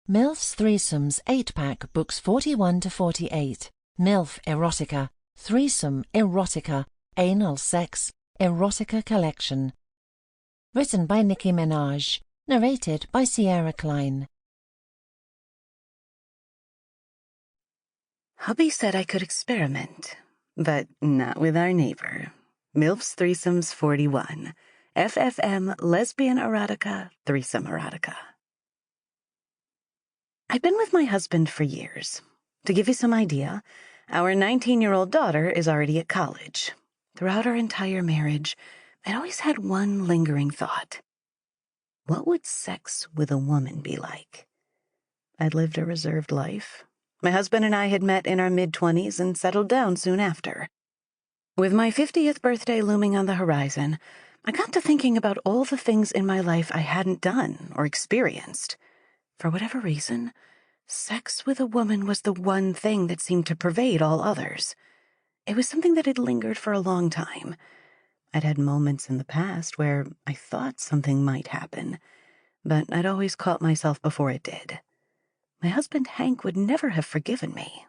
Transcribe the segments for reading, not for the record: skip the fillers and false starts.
Milf's Threesomes 8-pack books 41 to 48. Milf Erotica Threesome Erotica Anal Sex Erotica Collection. Written by Nicki Menage. Narrated by Kline. Hubby said I could experiment, but not with our neighbor. Milf's Threesomes 41. FFM Lesbian Erotica Threesome Erotica. I've been with my husband for years. To give you some idea, our 19-year-old daughter is already at college. Throughout our entire marriage, I'd always had one lingering thought. What would sex with a woman be like? I'd lived a reserved life. My husband and I had met in our mid-20s and settled down soon after. With my 50th birthday looming on the horizon, I got to thinking about all the things in my life I hadn't done or experienced. For whatever reason, sex with a woman was the one thing that seemed to pervade all others. It was something that had lingered for a long time. I'd had moments in the past where I thought something might happen, but I'd always caught myself before it did. My husband Hank would never have forgiven me.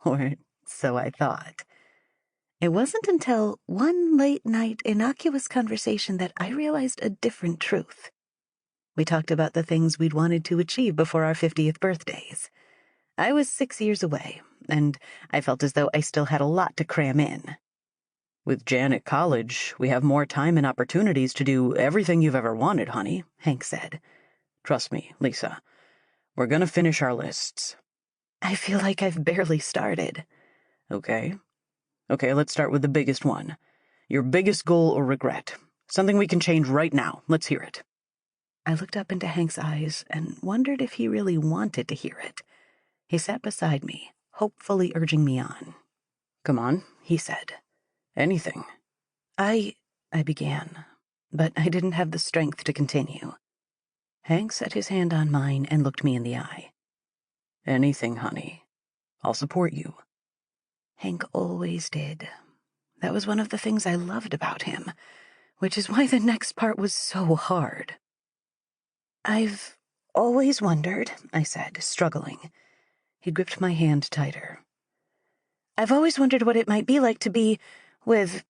Or so I thought. It wasn't until one late-night innocuous conversation that I realized a different truth. We talked about the things we'd wanted to achieve before our 50th birthdays. I was 6 years away, and I felt as though I still had a lot to cram in. With Jan at college, we have more time and opportunities to do everything you've ever wanted, honey, Hank said. Trust me, Lisa. We're gonna finish our lists. I feel like I've barely started. Okay, let's start with the biggest one. Your biggest goal or regret. Something we can change right now. Let's hear it. I looked up into Hank's eyes and wondered if he really wanted to hear it. He sat beside me, hopefully urging me on. Come on, he said. Anything. I began, but I didn't have the strength to continue. Hank set his hand on mine and looked me in the eye. Anything, honey. I'll support you. Hank always did. That was one of the things I loved about him, which is why the next part was so hard. I've always wondered, I said, struggling. He gripped my hand tighter. I've always wondered what it might be like to be with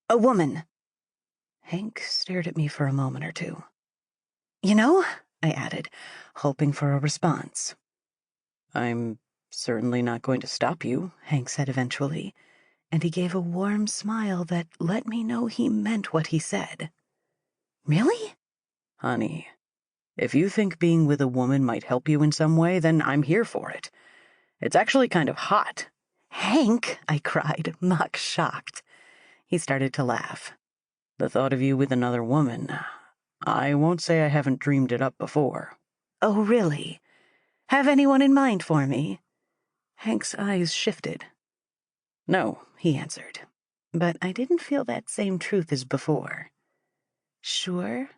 a woman. Hank stared at me for a moment or two. You know, I added, hoping for a response. I'm certainly not going to stop you, Hank said eventually, and he gave a warm smile that let me know he meant what he said. Really? Honey, if you think being with a woman might help you in some way, then I'm here for it. It's actually kind of hot. Hank, I cried, mock shocked. He started to laugh. The thought of you with another woman, I won't say I haven't dreamed it up before. Oh, really? Have anyone in mind for me? Hank's eyes shifted. No, he answered, but I didn't feel that same truth as before. Sure?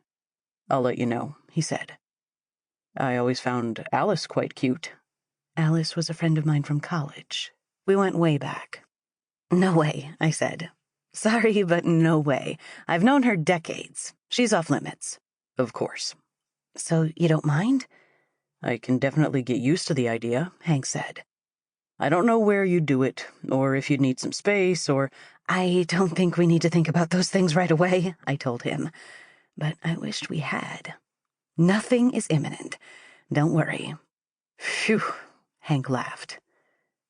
I'll let you know, he said. I always found Alice quite cute. Alice was a friend of mine from college. We went way back. No way, I said. Sorry, but no way. I've known her decades. She's off limits. Of course. So you don't mind? I can definitely get used to the idea, Hank said. I don't know where you'd do it, or if you'd need some space, or... I don't think we need to think about those things right away, I told him. But I wished we had. Nothing is imminent. Don't worry. Phew, Hank laughed.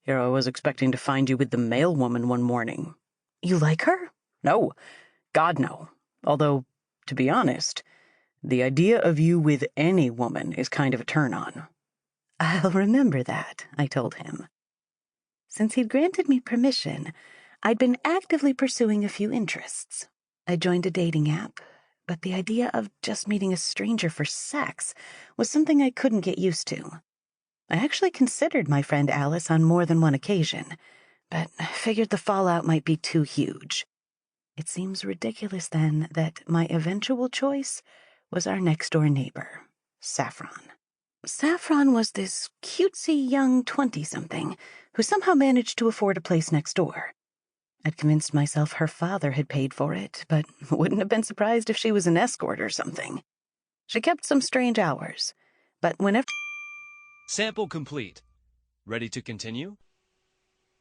Here I was expecting to find you with the male woman one morning. You like her? No. God, no. Although, to be honest, the idea of you with any woman is kind of a turn-on. I'll remember that, I told him. Since he'd granted me permission, I'd been actively pursuing a few interests. I joined a dating app, but the idea of just meeting a stranger for sex was something I couldn't get used to. I actually considered my friend Alice on more than one occasion, but I figured the fallout might be too huge. It seems ridiculous, then, that my eventual choice was our next-door neighbor, Saffron. Saffron was this cutesy young 20-something who somehow managed to afford a place next door. I'd convinced myself her father had paid for it, but wouldn't have been surprised if she was an escort or something. She kept some strange hours, but whenever... Sample complete. Ready to continue?